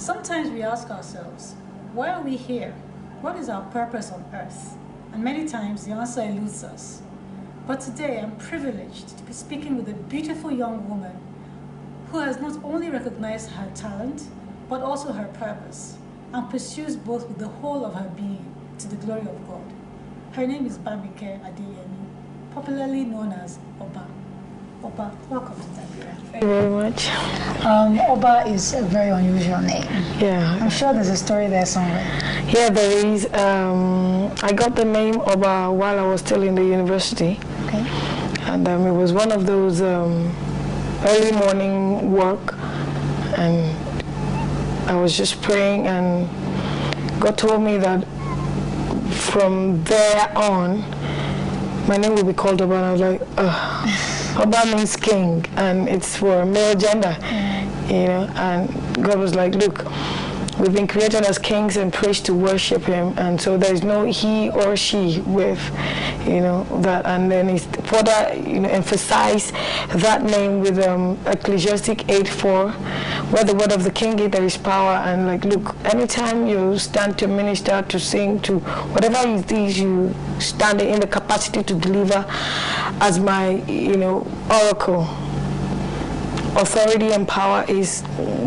Sometimes we ask ourselves, why are we here? What is our purpose on earth? And many times the answer eludes us. But today I'm privileged to be speaking with a beautiful young woman who has not only recognized her talent, but also her purpose, and pursues both with the whole of her being to the glory of God. Her name is Bamike Adeyemi, popularly known as Oba. Oba, welcome to Dabira. Thank you very much. Oba is a very unusual name. Yeah. I'm sure there's a story there somewhere. Yeah, there is. I got the name Oba while I was still in the university. Okay. And it was one of those early morning work, and I was just praying, and God told me that from there on, my name will be called Oba, and I was like, ugh. Oba means king, and it's for male gender, you know. And God was like, look, we've been created as kings and priests to worship Him, and so there is no he or she with, you know, that. And then He further, you know, emphasized that name with Ecclesiastic 8:4, where the word of the king is, there is power. And like, look, anytime you stand to minister, to sing, to whatever it is you stand in the capacity to deliver, as my, you know, oracle, authority and power is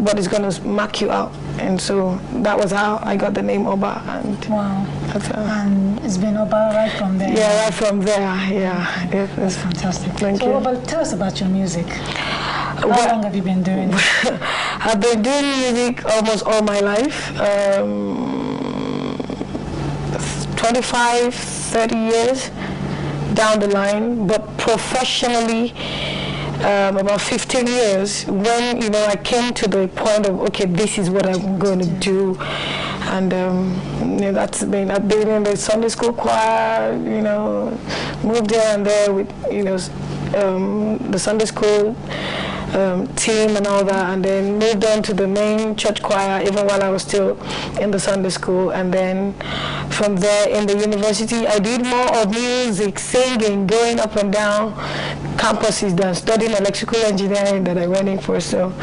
what is going to mark you out. And so that was how I got the name Oba. And wow. And it's been Oba right from there. Yeah, right from there. Yeah, yeah, that's fantastic. Thank you. Oba, tell us about your music. How long have you been doing it? I've been doing music almost all my life. 25, 30 years down the line, but professionally about 15 years, when, you know, I came to the point of, okay, this is what I'm going to do. And you know, I've been in the Sunday school choir, you know, moved here and there with, you know, the Sunday school team and all that, and then moved on to the main church choir even while I was still in the Sunday school. And then from there in the university, I did more of music, singing, going up and down campuses than studying electrical engineering that I went in for. So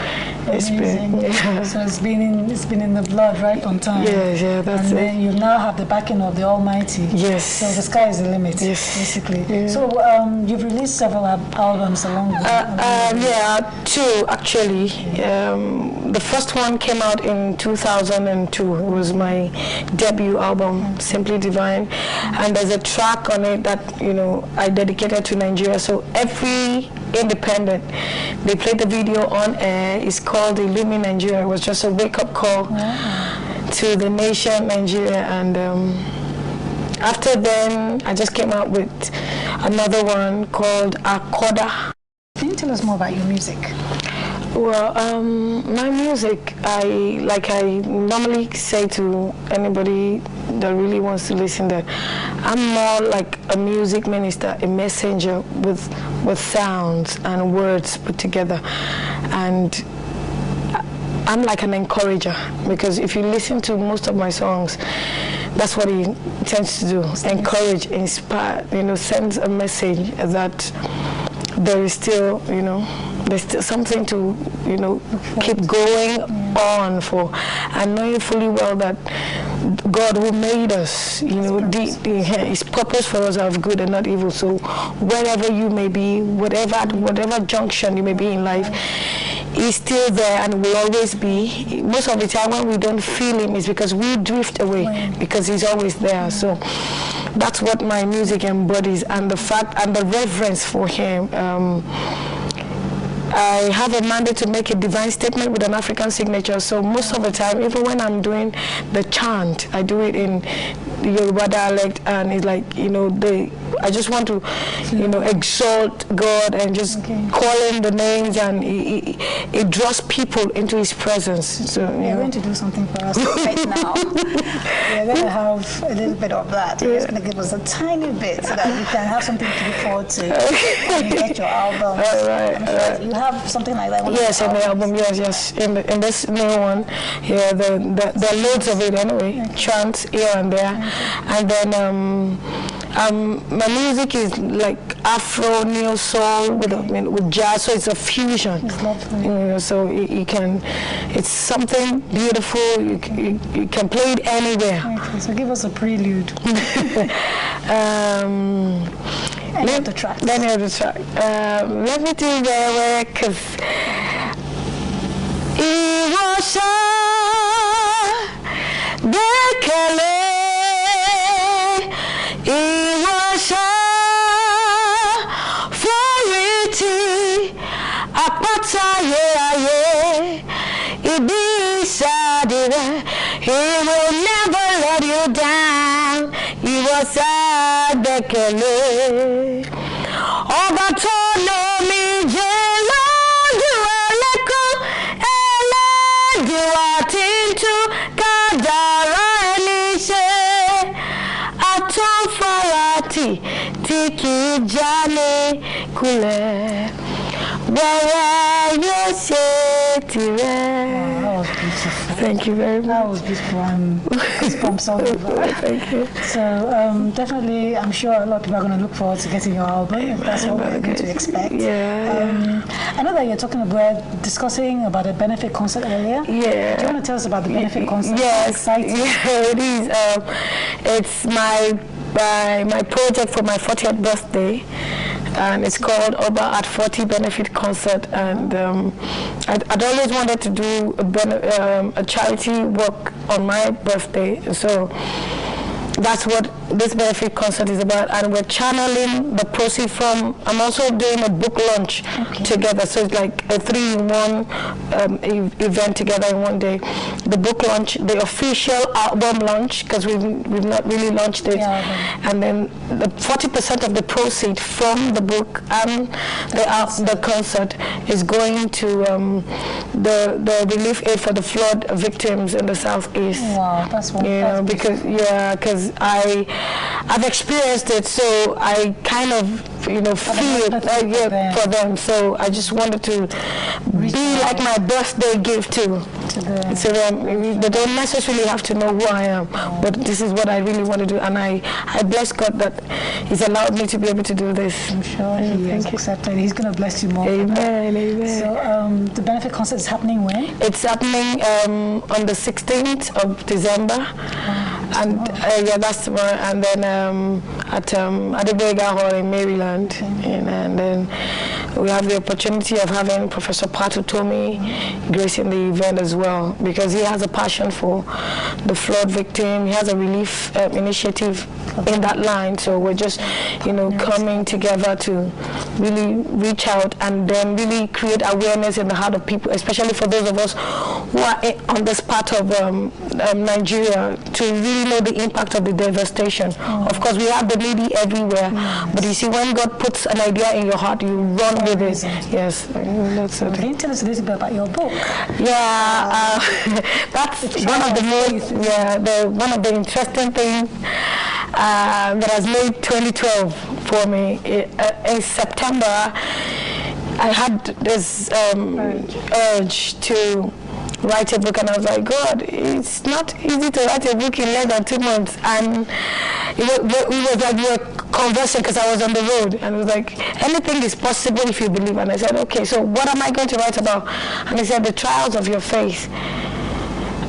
it's been, yeah. So it's been in the blood right on time. Yes, yeah, that's and it. then you now have the backing of the Almighty. Yes. So the sky is the limit. Yes. Basically. Yeah. So you've released several albums along with yeah, two actually. The first one came out in 2002. It was my debut album, Simply Divine, and there's a track on it that, you know, I dedicated to Nigeria. So every independent, they played the video on air. It's called Illumi Nigeria. It was just a wake-up call to the nation Nigeria. And after then, I just came out with another one called Akoda. Can you tell us more about your music? Well, my music, I normally say to anybody that really wants to listen, that I'm more like a music minister, a messenger with sounds and words put together. And I'm like an encourager, because if you listen to most of my songs, that's what he tends to do: encourage, inspire, you know, sends a message that there is still, you know, there's still something to, you know, keep going on for, and knowing fully well that God who made us, you know, His purpose for us are of good and not evil. So wherever you may be, whatever junction you may be in life, He's still there and will always be. Most of the time when we don't feel Him is because we drift away, because He's always there. So that's what my music embodies, and the fact and the reverence for Him. I have a mandate to make a divine statement with an African signature. So most of the time, even when I'm doing the chant, I do it in the Yoruba dialect, and it's like, you know, I just want to, you know, exalt God and just call in the names, and it draws people into His presence. So you're going to do something for us right now. We're going to have a little bit of that. You're just going to give us a tiny bit so that we can have something to look forward to when you get your album. All right. You have something like that? Yes, in the album, yes. In this new one, yeah, there are loads of it anyway, chants here and there. And then My music is like Afro, neo soul with jazz, so it's a fusion. It's lovely. So you can, it's something beautiful. You can play it anywhere. Okay, so give us a prelude. Any of the tracks. Let me do where, because Iwasha Bekele Iwasha Foriti Apata Ye Ibisadira. He will never let you down. Iwasha Bekele Oba tono mi jelo dueleko ele duatintu kadara elise aton farati tiki jale kule where you say tire. That was beautiful. Thank you very much. That was beautiful. Goosebumps all over. Thank you. So definitely, I'm sure a lot of people are going to look forward to getting your album. If that's what we're going to expect. Yeah. I know that you're discussing about a benefit concert earlier. Yeah. Do you want to tell us about the benefit concert? Yes. Exciting. Yeah, it is. It's my project for my 40th birthday. And it's called Oba at 40 Benefit Concert, and I'd always wanted to do a charity work on my birthday, so that's what this benefit concert is about, and we're channeling the proceeds from. I'm also doing a book launch together, so it's like a 3-in-1 event together in one day. The book launch, the official album launch, because we've not really launched it, and then the 40% of the proceeds from the book and the concert is going to the relief aid for the flood victims in the southeast. Wow, that's wonderful. Yeah, because I've experienced it, so I kind of feel for them. So I just wanted to be like my birthday gift to them. They don't necessarily have to know who I am, but this is what I really want to do, and I bless God that He's allowed me to be able to do this. I'm sure He has accepted. He's going to bless you more. Amen. So the benefit concert is happening when? It's happening on the 16th of December. And that's tomorrow, and then at Dabira Hall in Maryland, and then we have the opportunity of having Professor Patu Tomi gracing the event as well, because he has a passion for the flood victim. He has a relief initiative in that line, so we're just coming together to really reach out and then really create awareness in the heart of people, especially for those of us who are on this part of Nigeria, to really know the impact of the devastation. Of course, we have the needy everywhere, but you see, when God puts an idea in your heart, you run with it. Yes, that's it. Can you tell us a little bit about your book? Yeah, that's one of the one of the interesting things that has made 2012 for me. In September, I had this urge to write a book, and I was like, God, it's not easy to write a book in less than 2 months. And we were conversing, because I was on the road, and it was like, anything is possible if you believe. And I said, okay, so what am I going to write about? And he said, the trials of your faith.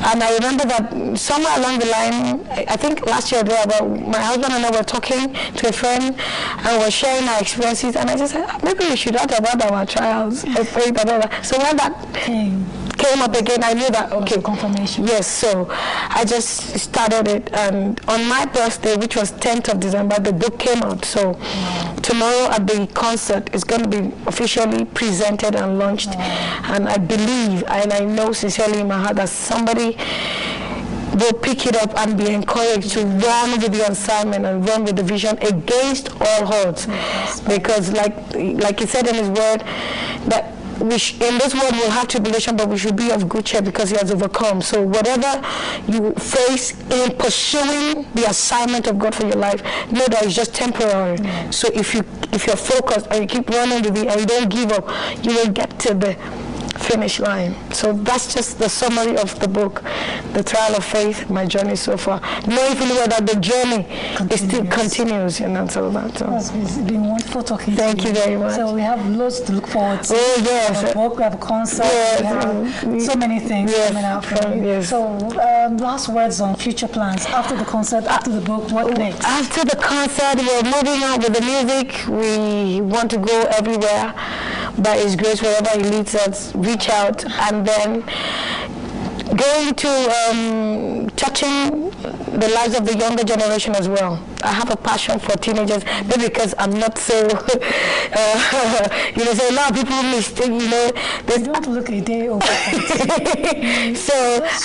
And I remember that somewhere along the line, I think last year, my husband and I were talking to a friend, and we're sharing our experiences, and I just said, maybe we should write about our trials of faith and all that. So when that came up again, I knew that, okay, confirmation. Yes, so I just started it, and on my birthday, which was 10th of December, the book came out. So tomorrow at the concert, it's going to be officially presented and launched, and I believe, and I know sincerely in my heart that somebody will pick it up and be encouraged to run with the assignment and run with the vision against all odds, because like he said in his word, that in this world we'll have tribulation, but we should be of good cheer because He has overcome. So whatever you face in pursuing the assignment of God for your life, know that it's just temporary. So if you're focused and you keep running with it and you don't give up, you will get to the finish line. So that's just the summary of the book, The Trial of Faith, my journey so far. Knowing fully well that the journey is still continues, you know, so that. So. It's been wonderful talking Thank to you. you very much. So we have loads to look forward to. Oh, yes. We have a book, we have a concert, we have so many things coming out from you. Yes. So last words on future plans. After the concert, after the book, what next? After the concert, we're moving on with the music. We want to go everywhere by His grace, wherever He leads us, reach out, and then going to touching the lives of the younger generation as well. I have a passion for teenagers, maybe because I'm not so, you know, so a lot of people mistake, you know. You don't look a day over. So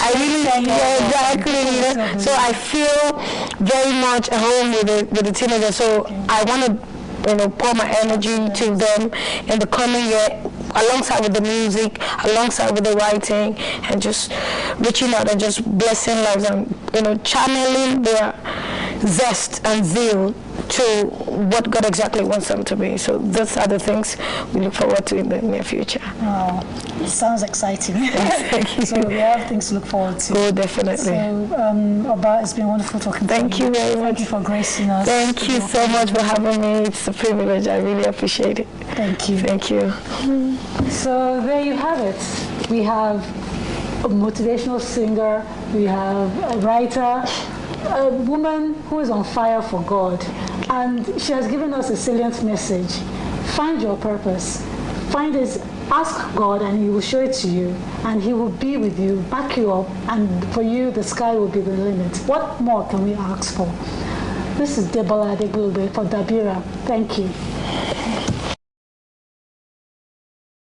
I really, exactly, you know, so I feel very much at home with the teenagers. So I want to, you know, pour my energy to them in the coming year, alongside with the music, alongside with the writing, and just reaching out and just blessing lives and, you know, channeling their zest and zeal to what God exactly wants them to be. So those are the things we look forward to in the near future. Wow, it sounds exciting. Thank you. So we have things to look forward to. Oh, definitely. So, Oba, it's been wonderful talking to you. Thank you very much. Thank you for gracing us. Thank you so much for having me. It's a privilege. I really appreciate it. Thank you. Thank you. So there you have it. We have a motivational singer, we have a writer, a woman who is on fire for God, and she has given us a salient message. Find your purpose. Find it, ask God, and He will show it to you, and He will be with you, back you up, and for you, the sky will be the limit. What more can we ask for? This is Debola Adeglube for Dabira. Thank you.